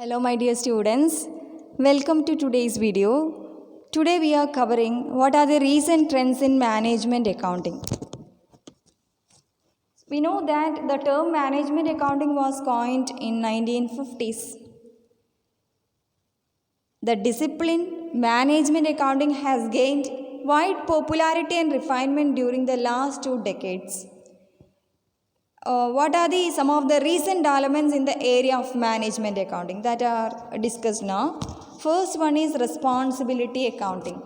Hello my dear students, welcome to today's video. Today we are covering what are the recent trends in management accounting. We know that the term management accounting was coined in 1950s. The discipline management accounting has gained wide popularity and refinement during the last 2 decades. What are some of the recent developments in the area of management accounting that are discussed now? First one is responsibility accounting.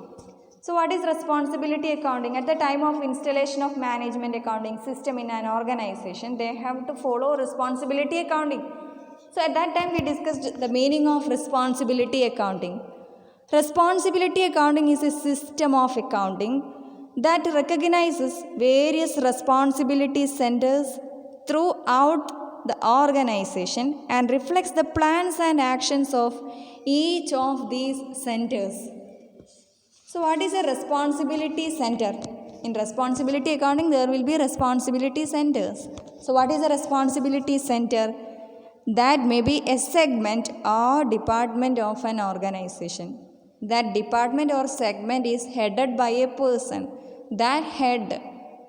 So what is responsibility accounting? At the time of installation of management accounting system in an organization, they have to follow responsibility accounting. So at that time we discussed the meaning of responsibility accounting. Responsibility accounting is a system of accounting that recognizes various responsibility centers throughout the organization and reflects the plans and actions of each of these centers. So what is a responsibility center? In responsibility accounting there will be responsibility centers. So what is a responsibility center? That may be a segment or department of an organization. That department or segment is headed by a person.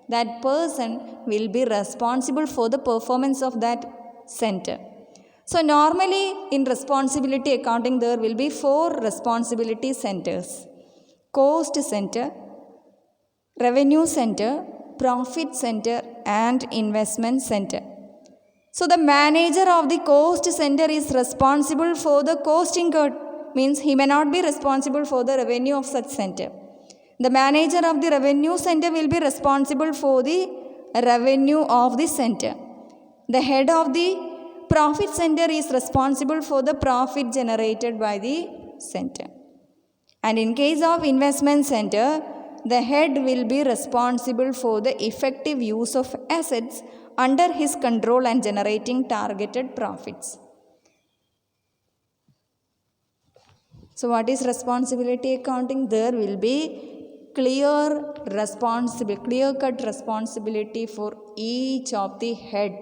That person will be responsible for the performance of that center. So normally in responsibility accounting there will be 4 responsibility centers: cost center, revenue center, profit center and investment center. So the manager of the cost center is responsible for the cost incurred, means he may not be responsible for the revenue of such center. The manager of the revenue center will be responsible for the revenue of the center. The head of the profit center is responsible for the profit generated by the center. And in case of investment center, the head will be responsible for the effective use of assets under his control and generating targeted profits. So what is responsibility accounting? There will be clear-cut responsibility for each of the head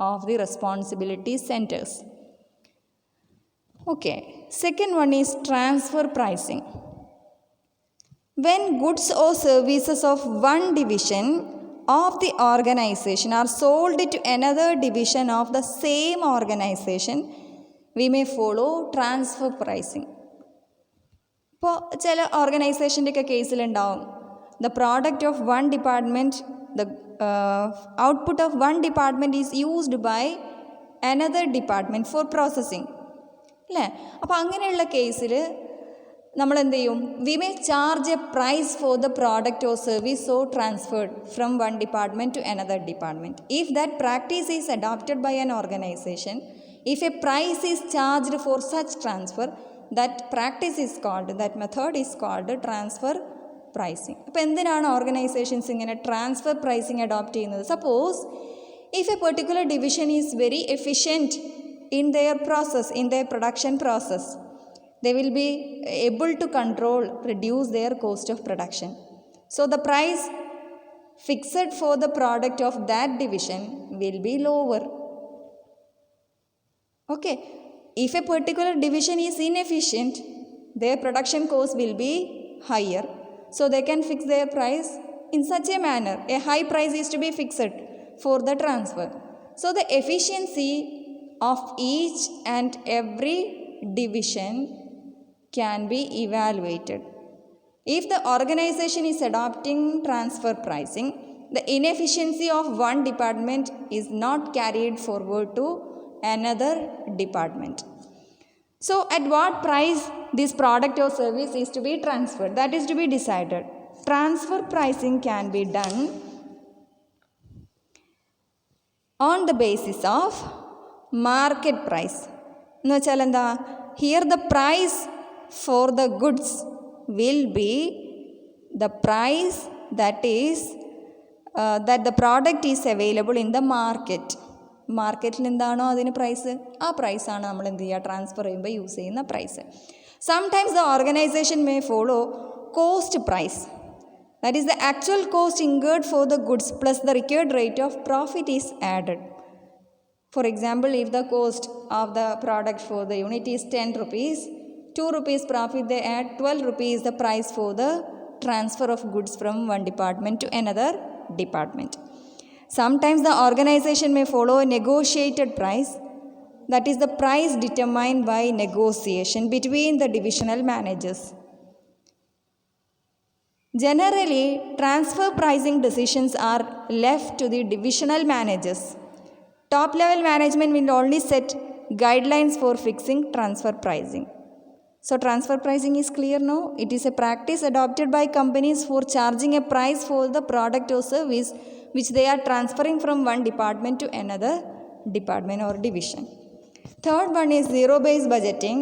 of the responsibility centers. Okay, second one is transfer pricing. When goods or services of one division of the organization are sold to another division of the same organization, we may follow transfer pricing. ഇപ്പോൾ ചില ഓർഗനൈസേഷൻ്റെയൊക്കെ കേസിലുണ്ടാവും, the product of one department, the output of one department is used by another department for processing അല്ലേ? അപ്പോൾ അങ്ങനെയുള്ള കേസിൽ നമ്മൾ എന്ത് ചെയ്യും? We may charge a price for the product or service so transferred from one department to another department. If that practice is adopted by an organization, if a price is charged for such transfer, that method is called transfer pricing. അപ്പോൾ എന്തിനാണ് organisations ഇങ്ങനെ transfer pricing adopt ചെയ്യുന്നത്? Suppose if A particular division is very efficient in their production process, they will be able to reduce their cost of production. So the price fixed for the product of that division will be lower. Okay, if a particular division is inefficient, their production cost will be higher. So they can fix their price in such a manner. A high price is to be fixed for the transfer. So the efficiency of each and every division can be evaluated. If the organization is adopting transfer pricing, the inefficiency of one department is not carried forward to another department. So at what price this product or service is to be transferred, that is to be decided. Transfer pricing can be done on the basis of market price. എന്ന് വെച്ചാൽ എന്താ? Here the price for the goods will be the price that the product is available in the market. മാർക്കറ്റിൽ എന്താണോ അതിന് price, ആ പ്രൈസാണ് നമ്മൾ എന്ത് ചെയ്യുക? ട്രാൻസ്ഫർ ചെയ്യുമ്പോൾ യൂസ് ചെയ്യുന്ന price. Sometimes the organisation may follow cost price, that is the actual cost incurred for the goods plus the required rate of profit is added. For example, if the cost of the product for the unit is 10 rupees, 2 rupees profit they add, 12 rupees the price for the transfer of goods from one department to another department. Sometimes the organization may follow a negotiated price, that is the price determined by negotiation between the divisional managers. Generally, transfer pricing decisions are left to the divisional managers. Top level management will only set guidelines for fixing transfer pricing. So transfer pricing is clear now. It is a practice adopted by companies for charging a price for the product or service which they are transferring from one department to another department or division. Third one is zero-based budgeting.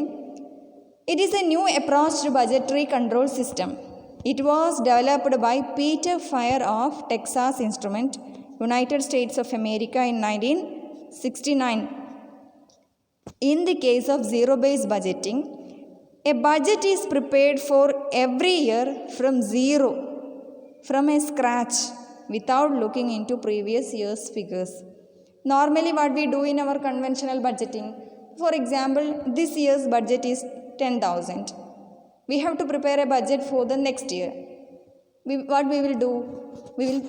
It is a new approach to budgetary control system. It was developed by Peter Fair of Texas Instruments, United States of America in 1969. In the case of zero-based budgeting, a budget is prepared for every year from zero, from a scratch, without looking into previous year's figures. Normally what we do in our conventional budgeting, for example, this year's budget is 10,000. We have to prepare a budget for the next year. What we will do? We will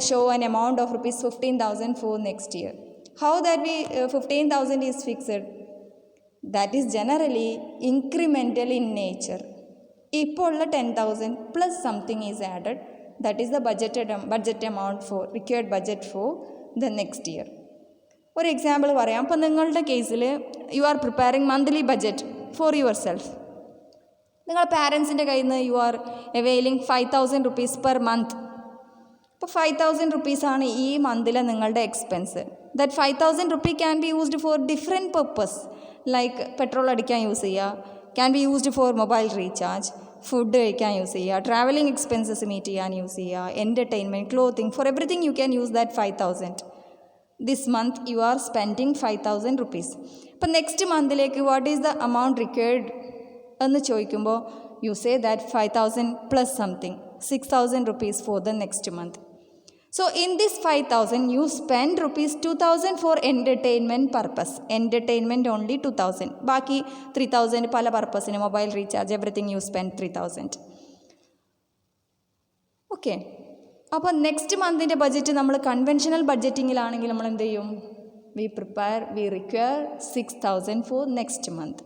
show an amount of rupees 15,000 for next year. How that 15,000 is fixed? That is generally incremental in nature. ഇപ്പോൾ ഉള്ള 10,000 plus something is added. That is the budget amount for required budget for the next year. ഒരു example പറയാം. അപ്പോൾ നിങ്ങളുടെ കേസിൽ you are preparing monthly budget for your self. നിങ്ങളുടെ പാരൻസിൻ്റെ കയ്യിൽ നിന്ന് you are availing 5,000 rupees per month. അപ്പോൾ 5,000 rupees ആണ് ഈ മന്തിലെ നിങ്ങളുടെ expense. That 5,000 rupee can be used for different purpose, like petrol അടിക്കാൻ യൂസ് ചെയ്യുക, can be used for mobile recharge, food കഴിക്കാൻ യൂസ് ചെയ്യുക, ട്രാവലിംഗ് എക്സ്പെൻസസ് മീറ്റ് ചെയ്യാൻ യൂസ് ചെയ്യുക, entertainment, clothing, four everything you can use that 5,000. This month you are spending 5,000 rupees. അപ്പം next മന്തിലേക്ക് what is the amount required എന്ന് ചോദിക്കുമ്പോൾ you say that 5,000 plus something, 6,000 rupees for the next month. So in this 5,000 you spend rupees 2,000 for entertainment purpose. Entertainment only 2,000. ബാക്കി 3,000 പല പർപ്പസിന്, mobile recharge, everything you spend 3,000. Okay. അപ്പോൾ next മന്തിൻ്റെ budget നമ്മൾ conventional ബഡ്ജറ്റിങ്ങിലാണെങ്കിൽ നമ്മൾ എന്ത് ചെയ്യും? We require 6,000 for next month.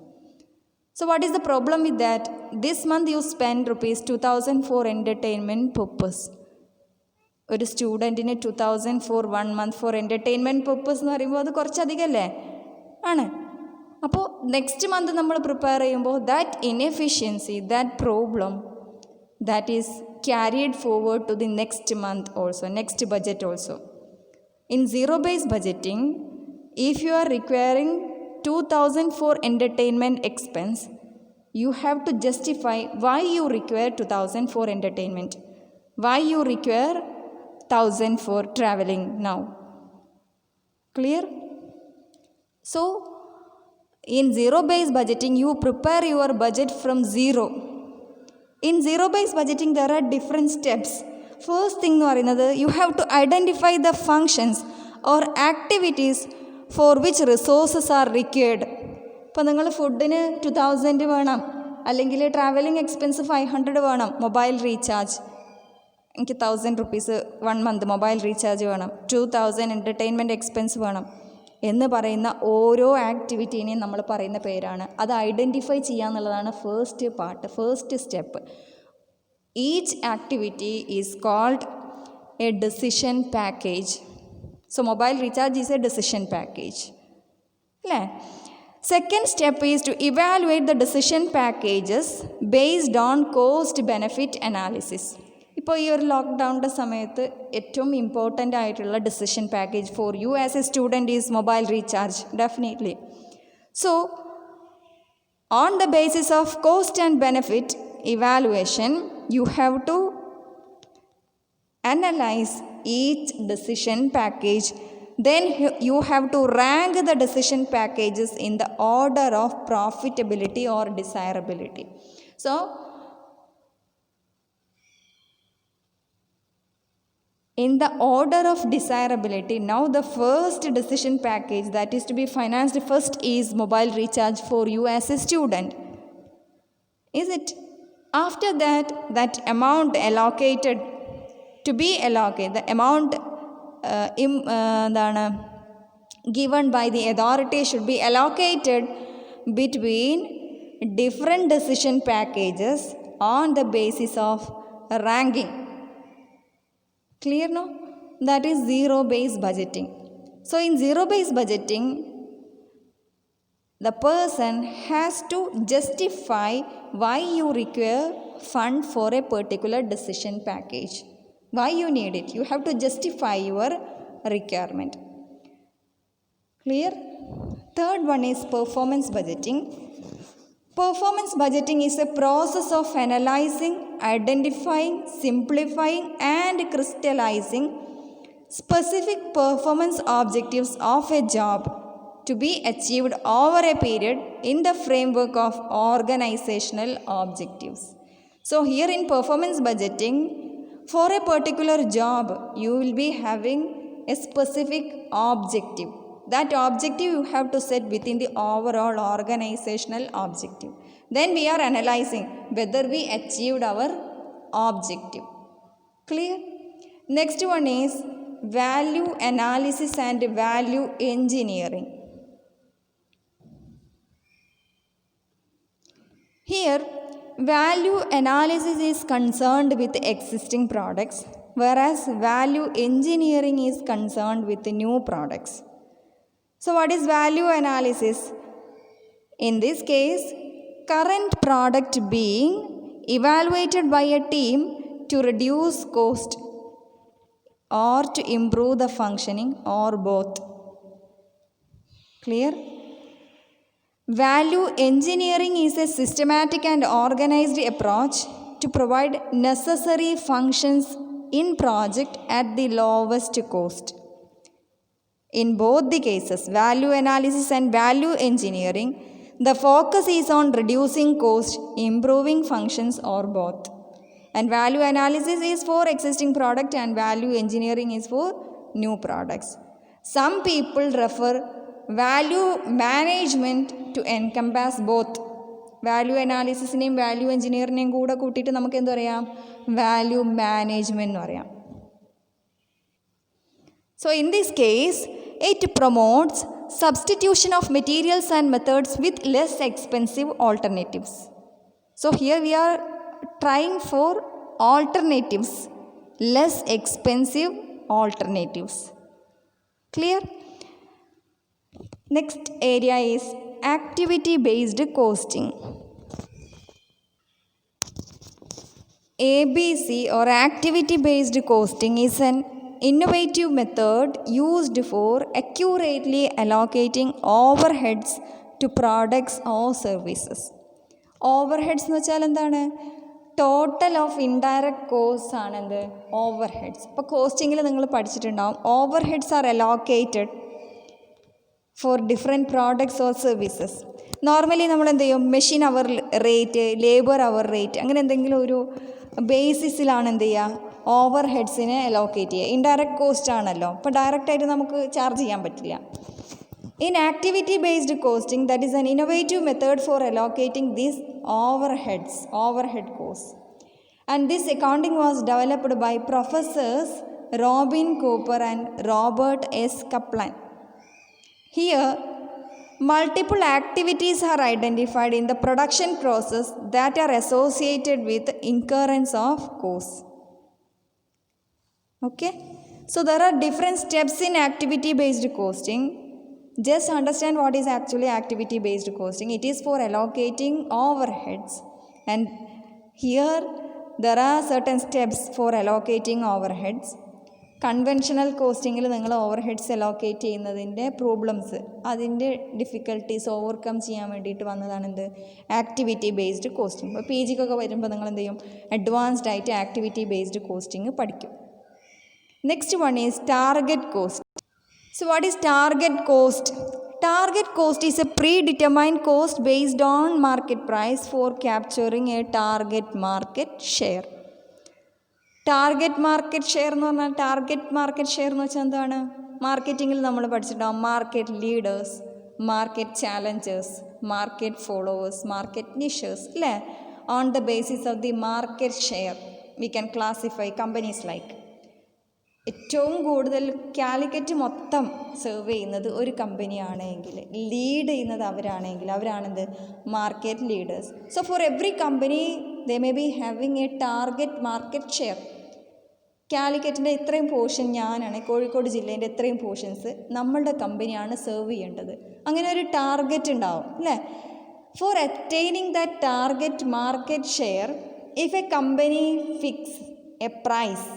So what is the problem with that? This month you spend rupees 2,000 for entertainment purpose. ഒരു സ്റ്റുഡൻറ്റിന് 2,000 for 1 month for entertainment purpose എന്ന് പറയുമ്പോൾ അത് കുറച്ചധികമല്ലേ ആണ്. അപ്പോൾ നെക്സ്റ്റ് മന്ത് നമ്മൾ പ്രിപ്പയർ ചെയ്യുമ്പോൾ that inefficiency, that problem, that is carried forward to the next month also, next budget also. In zero base budgeting, if you are requiring 2,000 for entertainment expense, you have to justify why you require 2,000 for entertainment, why you require 1,000 for traveling now. Clear? So in zero based budgeting you prepare your budget from zero. In zero based budgeting there are different steps. First thing nu parayunnathu, you have to identify the functions or activities for which resources are required. ഇപ്പോൾ നിങ്ങൾ ഫുഡിന് 2,000 വേണം, അല്ലെങ്കിൽ travelling expense 500 വേണം, mobile recharge എനിക്ക് 1,000 rupees 1 month mobile recharge വേണം, 2,000 entertainment expense വേണം എന്ന് പറയുന്ന ഓരോ ആക്ടിവിറ്റീനെയും നമ്മൾ പറയുന്ന പേരാണ്. അത് ഐഡൻറ്റിഫൈ ചെയ്യുക എന്നുള്ളതാണ് first part, first step. Each activity is called a decision package. So mobile recharge is a decision package. അല്ലേ? Second step is to evaluate the decision packages based on cost benefit analysis. ഇപ്പോൾ ഈ ഒരു ലോക്ക്ഡൗണിൻ്റെ സമയത്ത് ഏറ്റവും important ആയിട്ടുള്ള decision package for you as A student is mobile recharge, definitely. So on the basis of cost and benefit evaluation you have to analyze each decision package. Then you have to rank the decision packages in the order of profitability or desirability. So in the order of desirability, now the first decision package that is to be financed first is mobile recharge for you as a student. Is it? After that, that amount allocated to be allocated, the amount given by the authority should be allocated between different decision packages on the basis of ranking. Clear no? That is zero-based budgeting. So in zero-based budgeting, the person has to justify why you require fund for a particular decision package. Why you need it. You have to justify your requirement. Clear? Third one is performance budgeting. Performance budgeting is a process of analyzing, identifying, simplifying and crystallizing specific performance objectives of a job to be achieved over a period in the framework of organizational objectives. So here in performance budgeting, for a particular job, you will be having a specific objective. That objective you have to set within the overall organizational objective. Then we are analyzing whether we achieved our objective. Clear? Next one is value analysis and value engineering. Here, value analysis is concerned with existing products, whereas value engineering is concerned with new products. So what is value analysis? In this case, current product being evaluated by a team to reduce cost or to improve the functioning or both. Clear? Value engineering is a systematic and organized approach to provide necessary functions in project at the lowest cost. In both the cases, value analysis and value engineering, the focus is on reducing cost, improving functions or both. And value analysis is for existing product and value engineering is for new products. Some people refer value management to encompass both. Value analysis and value engineering kuda kootittu namukku endu parayam value management nu parayam. So in this case, it promotes substitution of materials and methods with less expensive alternatives. So here we are trying for alternatives, less expensive alternatives. Clear? Next area is activity-based costing. ABC or activity-based costing is an innovative method used for accurately allocating overheads to products or services. Overheads എന്ന് വെച്ചാൽ എന്താണ്? Total of indirect cost ആണെന്ത്? Overheads. ഇപ്പോൾ കോസ്റ്റിങ്ങിൽ നിങ്ങൾ പഠിച്ചിട്ടുണ്ടാവും, overheads are allocated for different products or services. Normally നമ്മൾ എന്ത് ചെയ്യും? Machine hour rate, labour hour rate, അങ്ങനെ എന്തെങ്കിലും ഒരു ബേസിസിലാണ് എന്ത് ചെയ്യുക? ഓവർ ഹെഡ്സിനെ അലോക്കേറ്റ് ചെയ്യുക. ഇൻഡയറക്റ്റ് കോസ്റ്റ് ആണല്ലോ, അപ്പോൾ ഡയറക്റ്റായിട്ട് നമുക്ക് ചാർജ് ചെയ്യാൻ പറ്റില്ല. In activity-based costing, that is an innovative method for allocating these overhead costs. And this accounting was developed by Professors Robin Cooper and Robert S. Kaplan. Here, multiple activities are identified in the production process that are associated with incurrence of costs. Okay? So, there are different steps in activity-based costing. Just understand what is actually activity-based costing. It is for allocating overheads. And here, there are certain steps for allocating overheads. Conventional കോസ്റ്റിങ്ങിൽ നിങ്ങൾ overheads allocate ചെയ്യുന്നതിൻ്റെ problems, അതിൻ്റെ difficulties overcome ചെയ്യാൻ വേണ്ടിയിട്ട് വന്നതാണ് എന്ത്? Activity based costing. ഇപ്പോൾ P ജിക്കൊക്കെ വരുമ്പോൾ നിങ്ങൾ എന്ത് ചെയ്യും? അഡ്വാൻസ്ഡ് ആയിട്ട് ആക്ടിവിറ്റി ബേസ്ഡ് കോസ്റ്റിംഗ് പഠിക്കും. Next one is target cost. So what is target cost? Target cost is a predetermined cost based on market price for capturing a target market share. Target market share എന്ന് പറഞ്ഞാൽ target market share എന്ന് വെച്ചാൽ എന്താണ്? മാർക്കറ്റിങ്ങിൽ നമ്മൾ പഠിച്ചിട്ടുണ്ടാവും market leaders, market challengers, market followers, market nichers അല്ലേ? On the basis of the market share we can classify companies like. ഏറ്റവും കൂടുതൽ കാലിക്കറ്റ് മൊത്തം സെർവ് ചെയ്യുന്നത് ഒരു കമ്പനിയാണെങ്കിൽ, ലീഡ് ചെയ്യുന്നത് അവരാണെന്ത്? Market leaders. So for every company they may be having a target market share. കാലിക്കറ്റിൻ്റെ ഇത്രയും പോർഷൻ ഞാനാണ്, കോഴിക്കോട് ജില്ലേൻ്റെ ഇത്രയും പോർഷൻസ് നമ്മളുടെ കമ്പനിയാണ് സെർവ് ചെയ്യേണ്ടത്. അങ്ങനെ ഒരു ടാർഗറ്റ് ഉണ്ടാവും അല്ലേ? For attaining that target market share, if a company fix a price,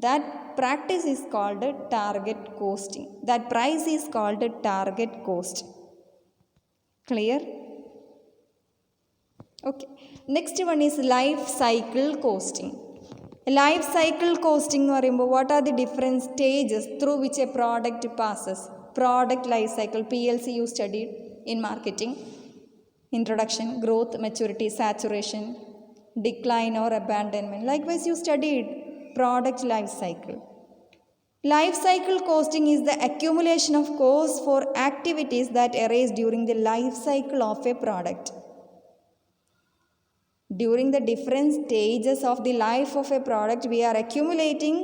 that practice is called target costing. That price is called target cost. Clear? Okay. Next one is life cycle costing. Life cycle costing എന്ന് പറയുമ്പോൾ what are the different stages through which a product passes? Product life cycle, PLC you studied in marketing. Introduction, growth, maturity, saturation, decline or abandonment. Likewise you studied product life cycle. Life cycle costing is the accumulation of costs for activities that arise during the life cycle of a product. During the different stages of the life of a product, we are accumulating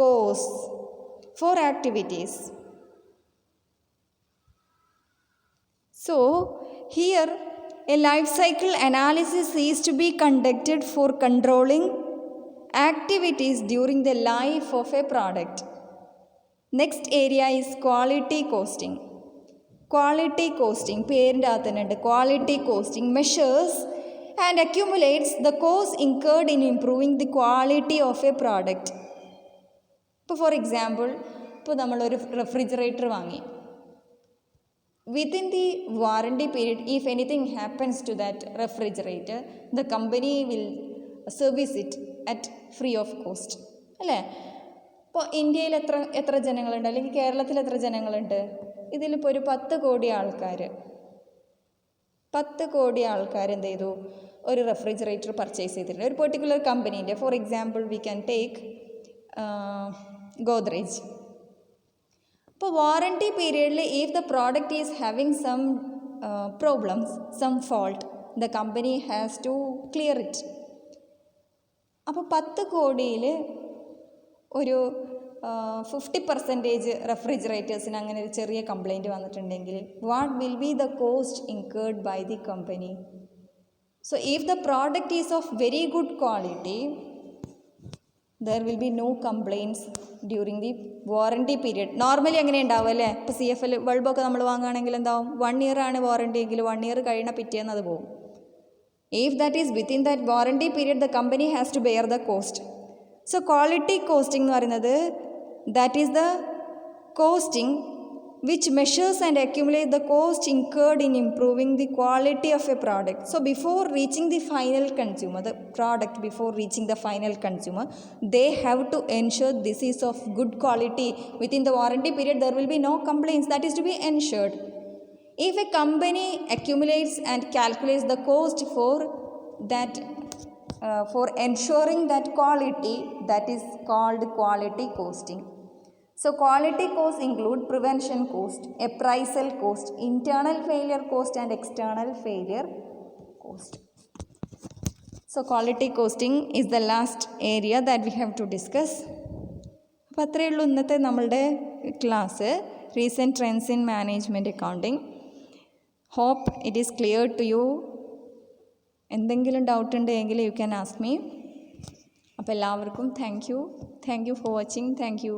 costs for activities. So, here a life cycle analysis is to be conducted for controlling activities during the life of a product. Next area is quality costing. Quality costing, പേരിൻ്റെ അകത്ത് തന്നെ ഉണ്ട്. Quality costing measures and accumulates the cost incurred in improving the quality of a product. ഇപ്പോൾ for example, ഇപ്പോൾ നമ്മളൊരു refrigerator വാങ്ങി. Within the warranty period, if anything happens to that refrigerator, the company will service it at free of cost അല്ലേ? ഇപ്പോൾ ഇന്ത്യയിൽ എത്ര ജനങ്ങളുണ്ട്, അല്ലെങ്കിൽ കേരളത്തിൽ എത്ര ജനങ്ങളുണ്ട്? ഇതിലിപ്പോൾ ഒരു 10 കോടി ആൾക്കാർ എന്ത് ചെയ്തു? ഒരു റെഫ്രിജറേറ്റർ പർച്ചേസ് ചെയ്തിട്ടുണ്ട് ഒരു പെർട്ടിക്കുലർ കമ്പനീൻ്റെ. For example we can take Godrej. ഇപ്പോൾ വാറണ്ടി പീരിയഡിൽ if the product is having some problems, some fault, the company has to clear it. അപ്പോൾ 10 കോടിയിൽ ഒരു 50% റെഫ്രിജറേറ്റേഴ്സിന് അങ്ങനെ ഒരു ചെറിയ കംപ്ലൈൻറ്റ് വന്നിട്ടുണ്ടെങ്കിൽ what will be the cost incurred by the company? So if the product is of very good quality, there will be no complaints during the warranty period. Normally അങ്ങനെ ഉണ്ടാവും അല്ലേ? ഇപ്പോൾ CFL ബൾബൊക്കെ നമ്മൾ വാങ്ങുകയാണെങ്കിൽ എന്താവും? 1 year ആണ് warranty എങ്കിൽ 1 year കഴിയണ പിറ്റേന്ന് അത് പോകും. If that is within that warranty period, the company has to bear the cost. So quality costing എന്ന് പറയുന്നത് that is the costing which measures and accumulates the cost incurred in improving the quality of a product. So before reaching the final consumer, they have to ensure this is of good quality. Within the warranty period, there will be no complaints. That is to be ensured. If a company accumulates and calculates the cost for that, for ensuring that quality, that is called quality costing. So quality costs include prevention cost, appraisal cost, internal failure cost and external failure cost. So quality costing is the last area that we have to discuss. അപ്പോൾ അത്രയേ ഉള്ളൂ ഇന്നത്തെ നമ്മളുടെ class, recent trends in management accounting. Hope it is clear to you. എന്തെങ്കിലും doubt ഉണ്ടെങ്കിൽ you can ask me. അപ്പോൾ എല്ലാവർക്കും thank you for watching. Thank U.